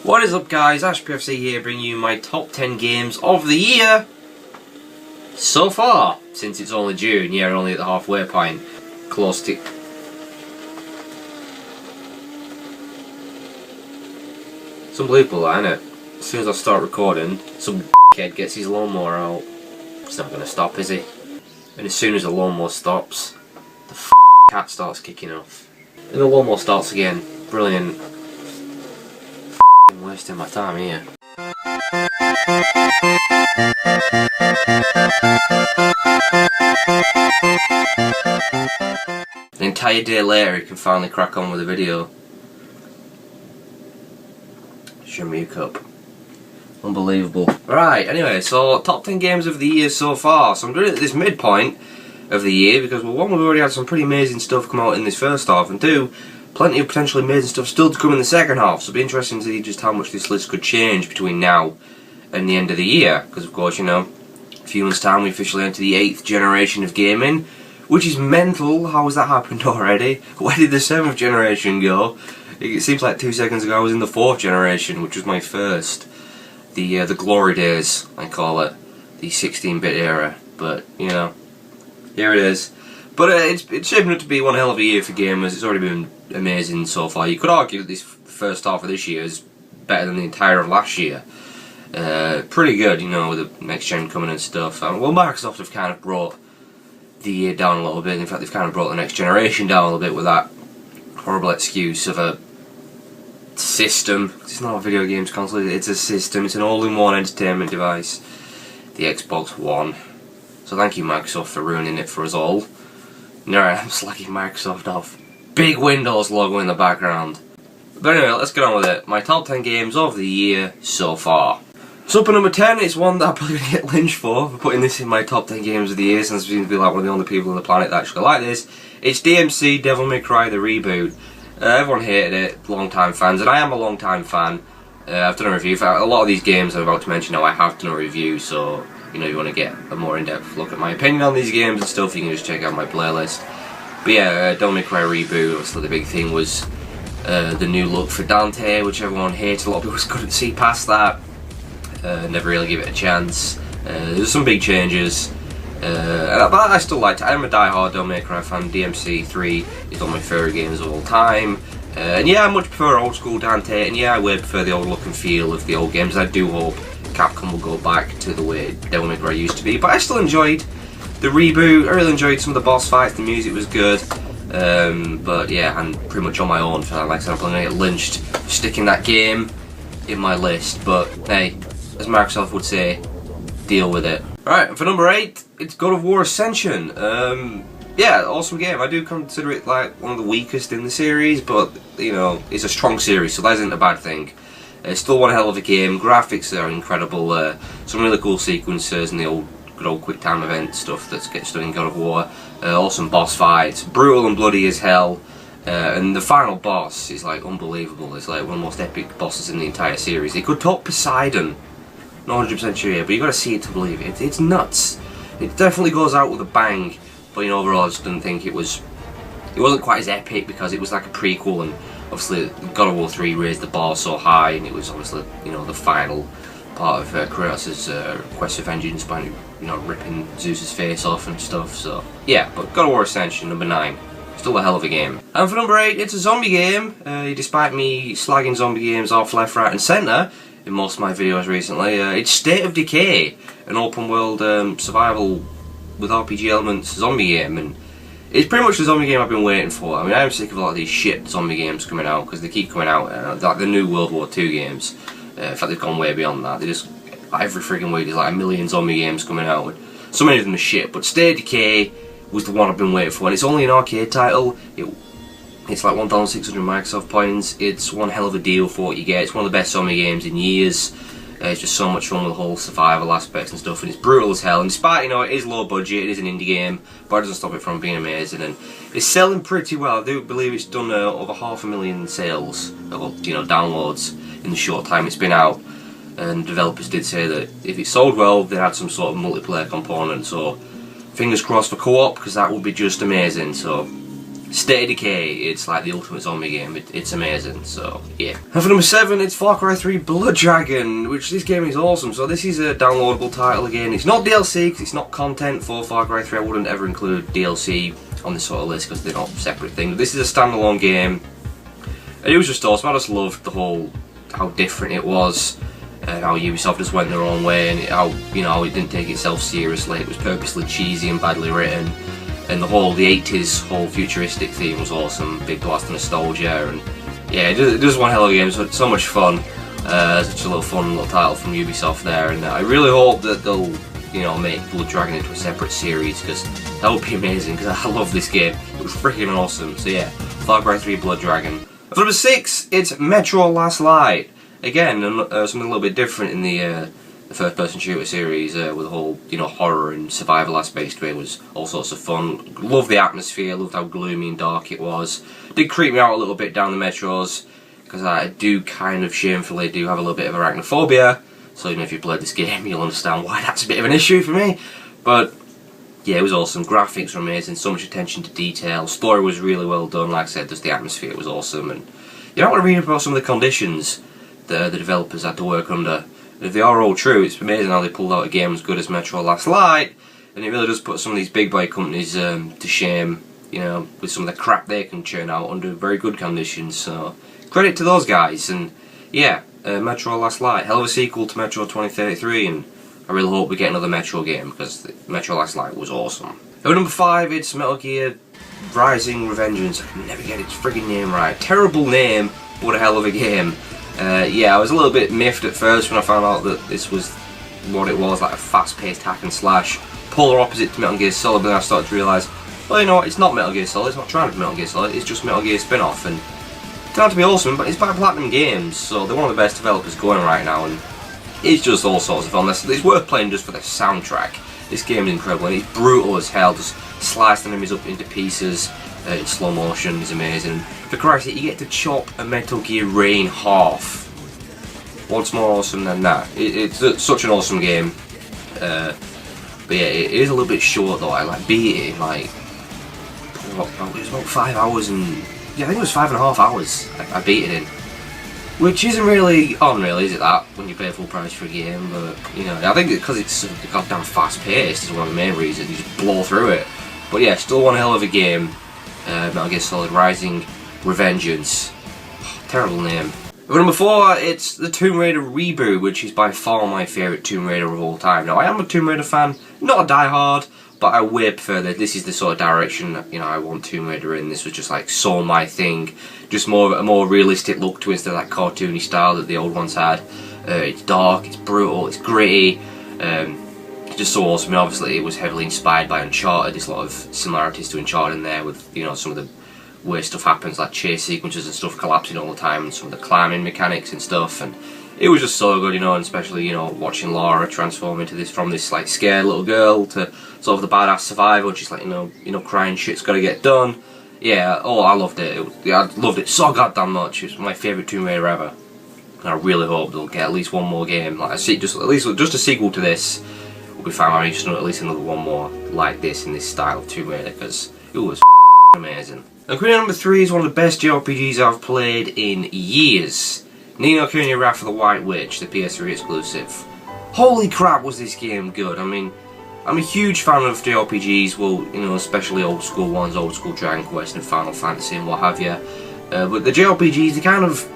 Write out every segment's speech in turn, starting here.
What is up guys, Ashbfc here bringing you my top 10 games of the year so far, since it's only June. Yeah, we're only at the halfway point. Close to... It's unbelievable that, isn't it? As soon as I start recording, some kid gets his lawnmower out. It's not going to stop, is he? And as soon as the lawnmower stops, the cat starts kicking off. And the lawnmower starts again. Brilliant. I'm wasting my time here. An entire day later, he can finally crack on with the video. Show me a cup. Unbelievable. Right, anyway, so top 10 games of the year so far. So I'm doing it at this midpoint of the year because, well, one, we've already had some pretty amazing stuff come out in this first half, and two, plenty of potentially amazing stuff still to come in the second half. So it'll be interesting to see just how much this list could change between now and the end of the year. Because, of course, you know, a few months' time we officially enter the 8th generation of gaming, which is mental. How has that happened already? Where did the 7th generation go? It seems like 2 seconds ago I was in the 4th generation, which was my first. The glory days, I call it. The 16-bit era. But, you know, here it is. But it's shaping up to be one hell of a year for gamers. It's already been amazing so far. You could argue that this first half of this year is better than the entire of last year. Pretty good, you know, with the next gen coming and stuff. Well, Microsoft have kind of brought the year down a little bit. In fact, they've kind of brought the next generation down a little bit with that horrible excuse of a system. It's not a video games console, it's a system. It's an all-in-one entertainment device. The Xbox One. So thank you, Microsoft, for ruining it for us all. No, I'm slagging Microsoft off. Big Windows logo in the background. But anyway, let's get on with it. My top 10 games of the year so far. So up at number 10, it's one that I'm probably going to get lynched for putting this in my top 10 games of the year, since I seem to be like one of the only people on the planet that actually like this. It's DMC Devil May Cry the Reboot. Everyone hated it, long-time fans, and I am a long-time fan. I've done a review for a lot of these games I'm about to mention now. I have done a review, so you know, you want to get a more in-depth look at my opinion on these games and stuff, you can just check out my playlist. But yeah, Devil May Cry Reboot, obviously the big thing was the new look for Dante, which everyone hated. A lot of people couldn't see past that. Never really give it a chance. There's some big changes. But I still liked it. I'm a die-hard Devil May Cry fan. DMC 3 is one of my favourite games of all time. And yeah, I much prefer old school Dante, and yeah, I way prefer the old look and feel of the old games. I do hope Capcom will go back to the way Devil May Cry used to be, but I still enjoyed the reboot. I really enjoyed some of the boss fights, the music was good. But yeah, and pretty much on my own for that. Like I said, I'm probably going to get lynched for sticking that game in my list, but hey, as Microsoft would say, deal with it. Alright, for number 8, it's God of War Ascension. Yeah, awesome game. I do consider it like one of the weakest in the series, but you know, it's a strong series, so that isn't a bad thing. It's still one hell of a game. Graphics are incredible. Some really cool sequences and the good old quick time event stuff that gets done in God of War. Awesome boss fights, brutal and bloody as hell. And the final boss is like unbelievable. It's like one of the most epic bosses in the entire series. It could top Poseidon. Not 100% sure yet, but you got to see it to believe it. It's nuts. It definitely goes out with a bang. But you know, overall, I just didn't think it wasn't quite as epic because it was like a prequel, and obviously God of War 3 raised the bar so high, and it was obviously, you know, the final part of Crysis' quest for vengeance by, you know, ripping Zeus's face off and stuff. So yeah, but God of War Ascension, number 9, still a hell of a game. And for number 8, it's a zombie game. Despite me slagging zombie games off left, right, and centre in most of my videos recently, it's State of Decay, an open world survival with RPG elements zombie game, and it's pretty much the zombie game I've been waiting for. I mean, I'm sick of a lot of these shit zombie games coming out, because they keep coming out, like the new World War II games. In fact, they've gone way beyond that. They just, every friggin' week there's like a million zombie games coming out, and so many of them are shit, but State of Decay was the one I've been waiting for, and it's only an arcade title. It's like 1,600 Microsoft points. It's one hell of a deal for what you get. It's one of the best zombie games in years. It's just so much fun with the whole survival aspects and stuff, and it's brutal as hell. And despite, you know, it is low budget, it is an indie game, but it doesn't stop it from being amazing. And it's selling pretty well. I do believe it's done over 500,000 sales, or, you know, downloads in the short time it's been out. And developers did say that if it sold well, they'd add some sort of multiplayer component. So fingers crossed for co-op, because that would be just amazing. So State of Decay, it's like the ultimate zombie game, it's amazing, so yeah. And for number 7, it's Far Cry 3 Blood Dragon, which this game is awesome. So this is a downloadable title again. It's not DLC, because it's not content for Far Cry 3. I wouldn't ever include DLC on this sort of list, because they're not separate things. This is a standalone game, and it was just awesome. I just loved the whole, how different it was, how Ubisoft just went their own way, and how, you know, it didn't take itself seriously. It was purposely cheesy and badly written. And the 80s whole futuristic theme was awesome, big blast of nostalgia, and yeah, it just one hell of a game. So much fun, such a little fun little title from Ubisoft there, and I really hope that they'll, you know, make Blood Dragon into a separate series, because that would be amazing, because I love this game. It was freaking awesome. So yeah, Far Cry 3 Blood Dragon. For number 6, it's Metro Last Light. Again, something a little bit different in the first-person shooter series, with the whole, you know, horror and survival aspect to it. Was all sorts of fun. Loved the atmosphere, loved how gloomy and dark it was. Did creep me out a little bit down the metros, because I do kind of shamefully do have a little bit of arachnophobia, so you know, if you played this game you'll understand why that's a bit of an issue for me. But yeah, it was awesome. Graphics were amazing, so much attention to detail. Story was really well done, like I said, just the atmosphere was awesome. And you don't want to read about some of the conditions that the developers had to work under. If they are all true, it's amazing how they pulled out a game as good as Metro Last Light, and it really does put some of these big boy companies to shame, you know, with some of the crap they can churn out under very good conditions. So credit to those guys. And yeah, Metro Last Light, hell of a sequel to Metro 2033, and I really hope we get another Metro game, because Metro Last Light was awesome. At number 5, it's Metal Gear Rising Revengeance. I can never get its friggin' name right. Terrible name, but a hell of a game. Yeah, I was a little bit miffed at first when I found out that this was what it was, like a fast-paced hack and slash, polar opposite to Metal Gear Solid, but then I started to realise, well, you know what, it's not Metal Gear Solid, it's not trying to be Metal Gear Solid, it's just Metal Gear spin-off, and it turned out to be awesome. But it's by Platinum Games, so they're one of the best developers going right now, and it's just all sorts of fun. It's worth playing just for the soundtrack. This game is incredible, and it's brutal as hell, just slicing enemies up into pieces in slow motion is amazing. For Crysis, you get to chop a Metal Gear Ray in half. What's more awesome than that? It's such an awesome game. But yeah, it is a little bit short though. I beat it in like, it was about 5 hours, and yeah, I think it was 5.5 hours I beat it in. Which isn't really on, really, is it, that, when you pay full price for a game? But, you know, I think because it's so goddamn fast paced is one of the main reasons. You just blow through it. But yeah, still one hell of a game. Metal Gear Solid Rising Revengeance. Terrible name. But number 4, it's the Tomb Raider Reboot, which is by far my favourite Tomb Raider of all time. Now, I am a Tomb Raider fan, not a diehard, but I way prefer that this is the sort of direction, you know, I want Tomb Raider in. This was just like so my thing, just a more realistic look to it instead of that cartoony style that the old ones had. It's dark, it's brutal, it's gritty, it's just so awesome. And obviously it was heavily inspired by Uncharted. There's a lot of similarities to Uncharted in there, with, you know, some of the where stuff happens, like chase sequences and stuff collapsing all the time, and some of the climbing mechanics and stuff, and it was just so good, you know, and especially, you know, watching Laura transform into this, from this like scared little girl to sort of the badass survivor, and she's like, you know, crying shit's gotta get done. Yeah, oh, I loved it. I loved it so goddamn much. It's my favourite Tomb Raider ever, and I really hope they'll get at least one more game, like just a sequel to this. Will be fine. I just know at least another one more like this in this style of Tomb Raider, because it was amazing. And Kuni number 3 is one of the best JRPGs I've played in years. Ni no Kuni Wrath of the White Witch, the PS3 exclusive. Holy crap, was this game good. I mean, I'm a huge fan of JRPGs, well, you know, especially old school ones, old school Dragon Quest and Final Fantasy and what have you. But the JRPGs, they kind of,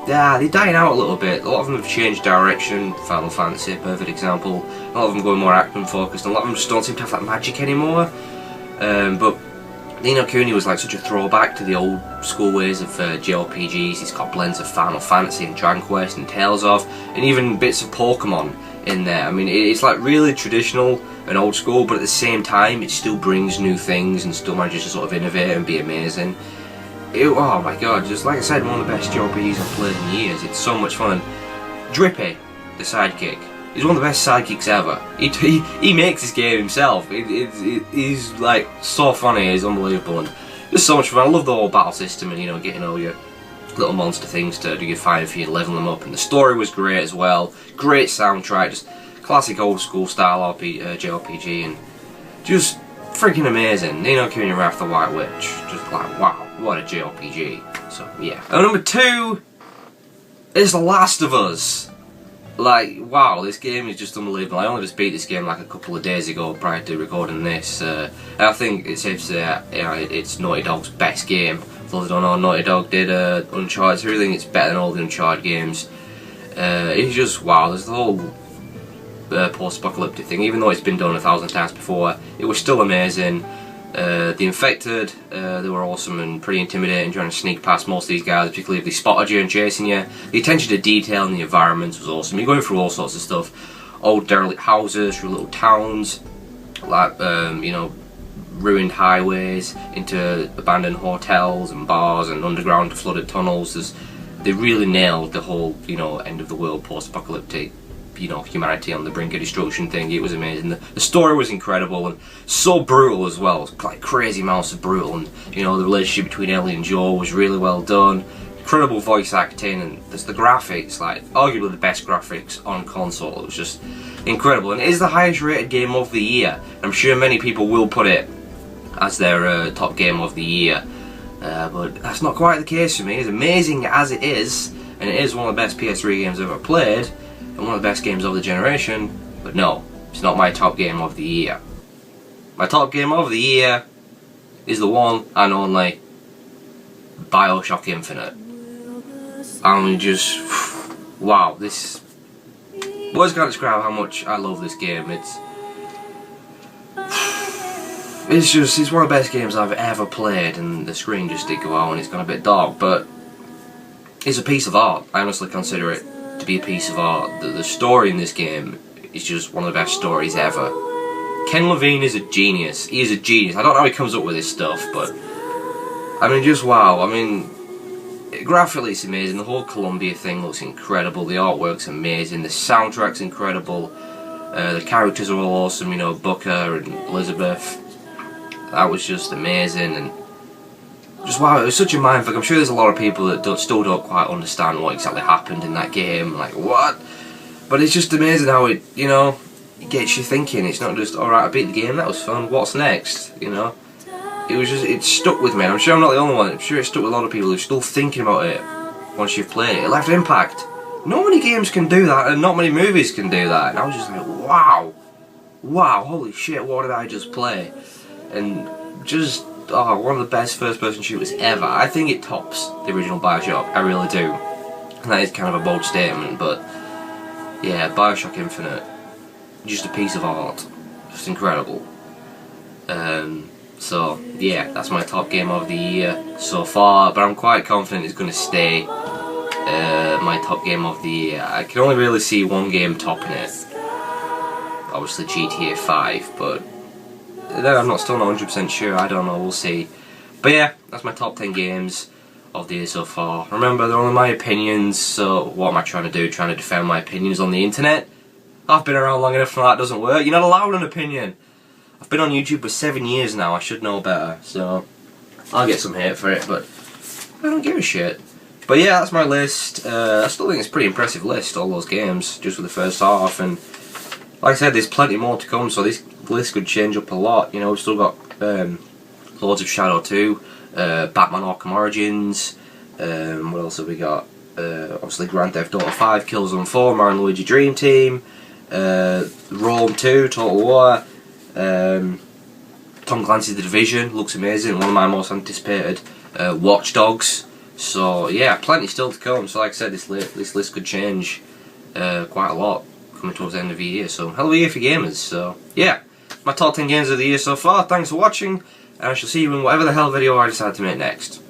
they're dying out a little bit. A lot of them have changed direction. Final Fantasy, a perfect example. A lot of them going more action focused, and a lot of them just don't seem to have that magic anymore. But Ni no Kuni was like such a throwback to the old school ways of JRPGs. It's got blends of Final Fantasy and Dragon Quest and Tales of, and even bits of Pokemon in there. I mean, it's like really traditional and old school, but at the same time it still brings new things and still manages to sort of innovate and be amazing. Oh my god, just like I said, one of the best JRPGs I've played in years. It's so much fun. And Drippy, the sidekick, he's one of the best sidekicks ever. He makes this game himself. He's like so funny, he's unbelievable, and just so much fun. I love the whole battle system, and, you know, getting all your little monster things to do your fighting for you and leveling them up. And the story was great as well. Great soundtrack, just classic old school style JRPG, and just freaking amazing. Ni no Kuni: Wrath of the White Witch. Just like, wow, what a JRPG. So, yeah. And number 2 is The Last of Us. Like, wow, this game is just unbelievable. I only just beat this game like a couple of days ago prior to recording this. And I think it's safe to say, you know, it's Naughty Dog's best game. For those who don't know, Naughty Dog did Uncharted, so I really think it's better than all the Uncharted games. It's just, wow, there's the whole post-apocalyptic thing. Even though it's been done 1,000 times before, it was still amazing. The infected, they were awesome and pretty intimidating, trying to sneak past most of these guys, particularly if they spotted you and chasing you. The attention to detail in the environments was awesome. You're going through all sorts of stuff. Old derelict houses, through little towns, like, you know, ruined highways, into abandoned hotels and bars and underground flooded tunnels. They really nailed the whole, you know, end of the world post-apocalyptic, you know, humanity on the brink of destruction thing. It was amazing. The story was incredible and so brutal as well. Like crazy amounts of brutal, and you know, the relationship between Ellie and Joel was really well done. Incredible voice acting, and there's the graphics, like arguably the best graphics on console. It was just incredible, and it is the highest rated game of the year. I'm sure many people will put it as their top game of the year, but that's not quite the case for me. As amazing as it is, and it is one of the best PS3 games I've ever played, and one of the best games of the generation, but no, it's not my top game of the year. My top game of the year is the one and only BioShock Infinite. I'm just, wow, this, words can't describe how much I love this game. It's one of the best games I've ever played, and the screen just did go out and it's gone a bit dark, but it's a piece of art. I honestly consider it to be a piece of art. The story in this game is just one of the best stories ever. Ken Levine is a genius. He is a genius. I don't know how he comes up with this stuff, but I mean, just wow. I mean, graphically it's amazing. The whole Columbia thing looks incredible. The artwork's amazing. The soundtrack's incredible. The characters are all awesome. You know, Booker and Elizabeth. That was just amazing, and just wow, it was such a mindfuck. I'm sure there's a lot of people that still don't quite understand what exactly happened in that game, like what? But it's just amazing how it, you know, it gets you thinking. It's not just, alright, I beat the game, that was fun, what's next, you know? It was just, it stuck with me, and I'm sure I'm not the only one. I'm sure it stuck with a lot of people who are still thinking about it once you've played it. It left an impact. Not many games can do that, and not many movies can do that, and I was just like, wow, wow, holy shit, what did I just play? And just, oh, one of the best first-person shooters ever. I think it tops the original BioShock, I really do. And that is kind of a bold statement, but yeah, BioShock Infinite, just a piece of art, just incredible. So yeah, that's my top game of the year so far, but I'm quite confident it's going to stay my top game of the year. I can only really see one game topping it, obviously GTA 5, but then I'm still not 100% sure, I don't know, we'll see. But yeah, that's my top 10 games of the year so far. Remember, they're only my opinions, so what am I trying to do? Trying to defend my opinions on the internet? I've been around long enough for that doesn't work. You're not allowed an opinion. I've been on YouTube for 7 years now, I should know better, so I'll get some hate for it, but I don't give a shit. But yeah, that's my list. I still think it's a pretty impressive list, all those games, just for the first half, and like I said, there's plenty more to come, so this list could change up a lot. You know, we've still got Lords of Shadow 2, Batman Arkham Origins, what else have we got? Obviously Grand Theft Auto 5, Killzone 4, Mario & Luigi Dream Team, Rome 2, Total War, Tom Clancy's The Division, looks amazing, one of my most anticipated, Watch Dogs. So yeah, plenty still to come, so like I said, this list could change quite a lot coming towards the end of the year, so hell of a year for gamers. So yeah, my top 10 games of the year so far. Thanks for watching, and I shall see you in whatever the hell video I decide to make next.